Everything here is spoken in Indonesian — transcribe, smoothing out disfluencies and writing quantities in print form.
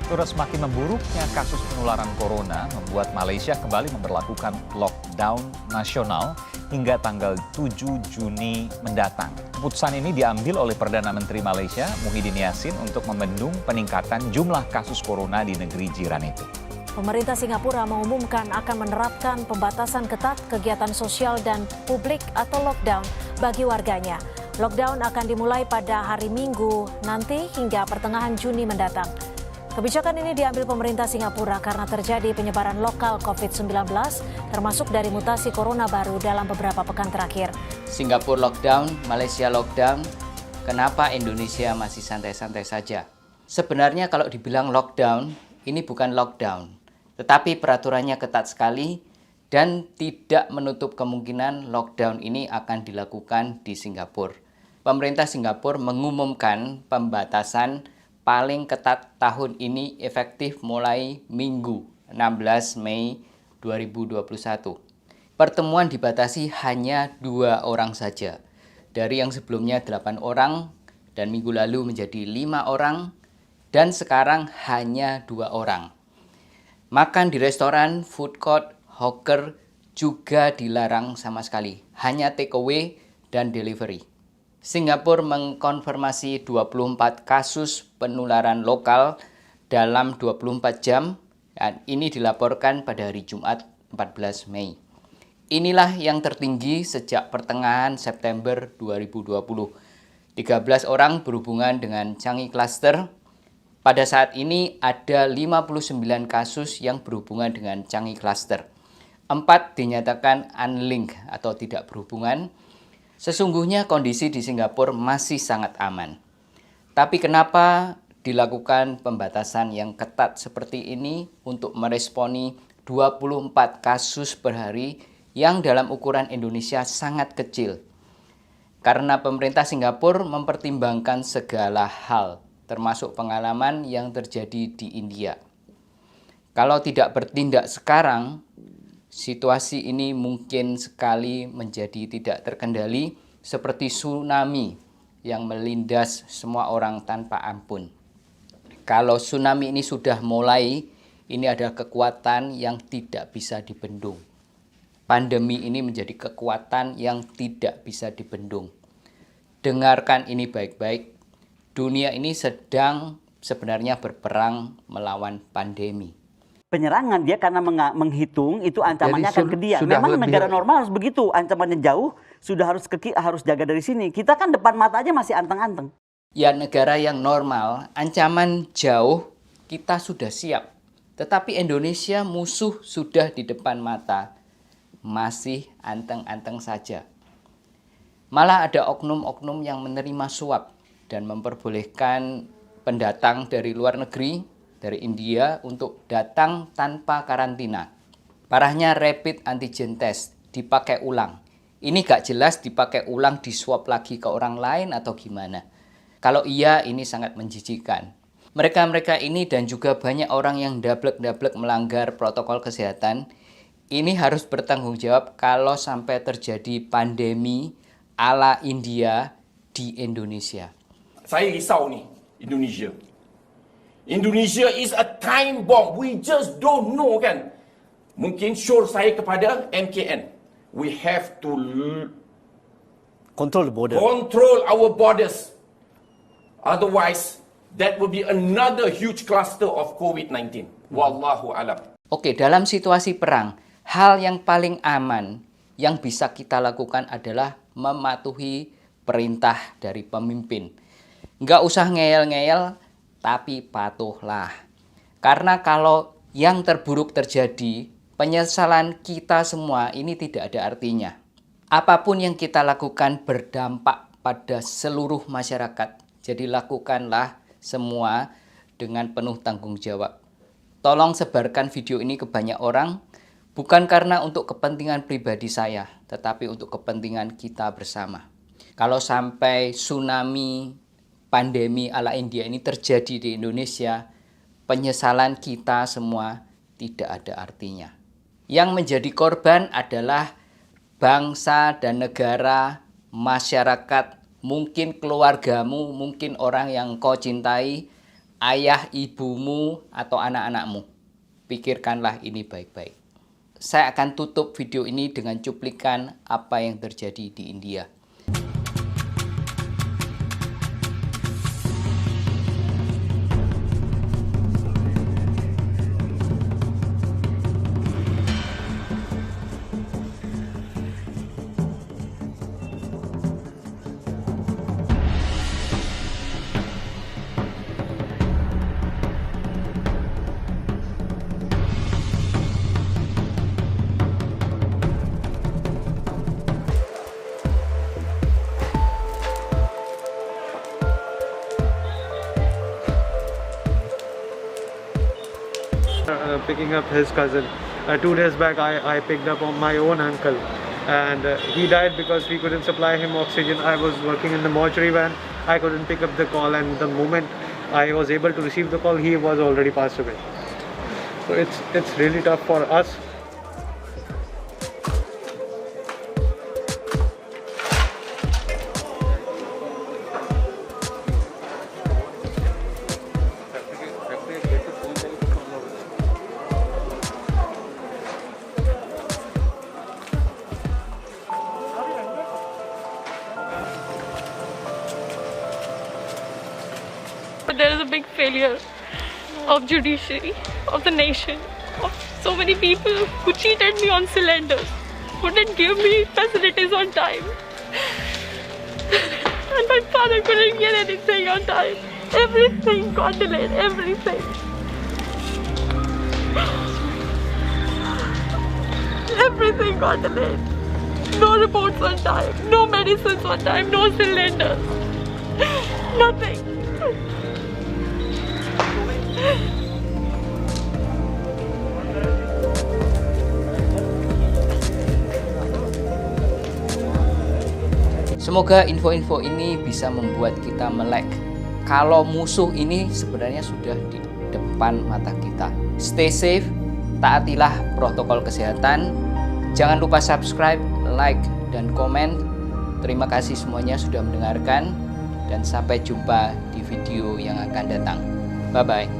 Terus semakin memburuknya kasus penularan corona membuat Malaysia kembali memberlakukan lockdown nasional hingga tanggal 7 Juni mendatang. Keputusan ini diambil oleh Perdana Menteri Malaysia, Muhyiddin Yassin, untuk membendung peningkatan jumlah kasus corona di negeri jiran itu. Pemerintah Singapura mengumumkan akan menerapkan pembatasan ketat kegiatan sosial dan publik atau lockdown bagi warganya. Lockdown akan dimulai pada hari Minggu nanti hingga pertengahan Juni mendatang. Kebijakan ini diambil pemerintah Singapura karena terjadi penyebaran lokal COVID-19, termasuk dari mutasi corona baru dalam beberapa pekan terakhir. Singapura lockdown, Malaysia lockdown, kenapa Indonesia masih santai-santai saja? Sebenarnya kalau dibilang lockdown, ini bukan lockdown, tetapi peraturannya ketat sekali dan tidak menutup kemungkinan lockdown ini akan dilakukan di Singapura. Pemerintah Singapura mengumumkan pembatasan paling ketat tahun ini efektif mulai Minggu 16 Mei 2021. Pertemuan dibatasi hanya 2 orang saja. Dari yang sebelumnya 8 orang dan minggu lalu menjadi 5 orang dan sekarang hanya 2 orang. Makan di restoran, food court, hawker juga dilarang sama sekali. Hanya take away dan delivery. Singapura mengkonfirmasi 24 kasus penularan lokal dalam 24 jam dan ini dilaporkan pada hari Jumat 14 Mei. Inilah yang tertinggi sejak pertengahan September 2020. 13 orang berhubungan dengan Changi Cluster. Pada saat ini ada 59 kasus yang berhubungan dengan Changi Cluster. 4 dinyatakan unlinked atau tidak berhubungan. Sesungguhnya kondisi di Singapura masih sangat aman. Tapi kenapa dilakukan pembatasan yang ketat seperti ini untuk meresponi 24 kasus per hari yang dalam ukuran Indonesia sangat kecil? Karena pemerintah Singapura mempertimbangkan segala hal, termasuk pengalaman yang terjadi di India. Kalau tidak bertindak sekarang, situasi ini mungkin sekali menjadi tidak terkendali seperti tsunami yang melindas semua orang tanpa ampun. Kalau tsunami ini sudah mulai, ini adalah kekuatan yang tidak bisa dibendung. Pandemi ini menjadi kekuatan yang tidak bisa dibendung. Dengarkan ini baik-baik, dunia ini sedang sebenarnya berperang melawan pandemi. Penyerangan dia karena menghitung itu ancamannya akan ke dia. Memang negara normal harus begitu, ancamannya jauh sudah harus jaga dari sini. Kita kan depan mata aja masih anteng-anteng. Ya, negara yang normal, ancaman jauh kita sudah siap. Tetapi Indonesia musuh sudah di depan mata, masih anteng-anteng saja. Malah ada oknum-oknum yang menerima suap dan memperbolehkan pendatang dari luar negeri, dari India untuk datang tanpa karantina. Parahnya rapid antigen test dipakai ulang. Ini gak jelas dipakai ulang, di-swab lagi ke orang lain atau gimana. Kalau iya, ini sangat menjijikan. Mereka-mereka ini dan juga banyak orang yang dablek-dablek melanggar protokol kesehatan, ini harus bertanggung jawab kalau sampai terjadi pandemi ala India di Indonesia. Saya risau nih, Indonesia. Indonesia is a time bomb. We just don't know kan. Mungkin syur saya kepada MKN. We have to Control the border. control our borders. Otherwise, that will be another huge cluster of COVID-19. Wallahu alam. Oke, dalam situasi perang, hal yang paling aman yang bisa kita lakukan adalah mematuhi perintah dari pemimpin. Nggak usah ngeyel-ngeyel, tapi patuhlah. Karena kalau yang terburuk terjadi, penyesalan kita semua ini tidak ada artinya. Apapun yang kita lakukan berdampak pada seluruh masyarakat. Jadi lakukanlah semua dengan penuh tanggung jawab. Tolong sebarkan video ini ke banyak orang, bukan karena untuk kepentingan pribadi saya, tetapi untuk kepentingan kita bersama. Kalau sampai tsunami pandemi ala India ini terjadi di Indonesia, penyesalan kita semua tidak ada artinya. Yang menjadi korban adalah bangsa dan negara, masyarakat, mungkin keluargamu, mungkin orang yang kau cintai, ayah, ibumu, atau anak-anakmu. Pikirkanlah ini baik-baik. Saya akan tutup video ini dengan cuplikan apa yang terjadi di India. Picking up his cousin. 2 days back I picked up on my own uncle, and he died because we couldn't supply him oxygen. I was working in the mortuary van, I couldn't pick up the call, and the moment I was able to receive the call, he was already passed away. So it's really tough for us. But there is a big failure of judiciary, of the nation, of so many people who cheated me on cylinders, who didn't give me facilities on time. And my father couldn't get anything on time. Everything got delayed, everything. Everything got delayed. No reports on time, no medicines on time, no cylinders. Nothing. Semoga info-info ini bisa membuat kita melek kalau musuh ini sebenarnya sudah di depan mata kita. Stay safe, taatilah protokol kesehatan. Jangan lupa subscribe, like, dan komen. Terima kasih semuanya sudah mendengarkan, dan sampai jumpa di video yang akan datang. Bye-bye.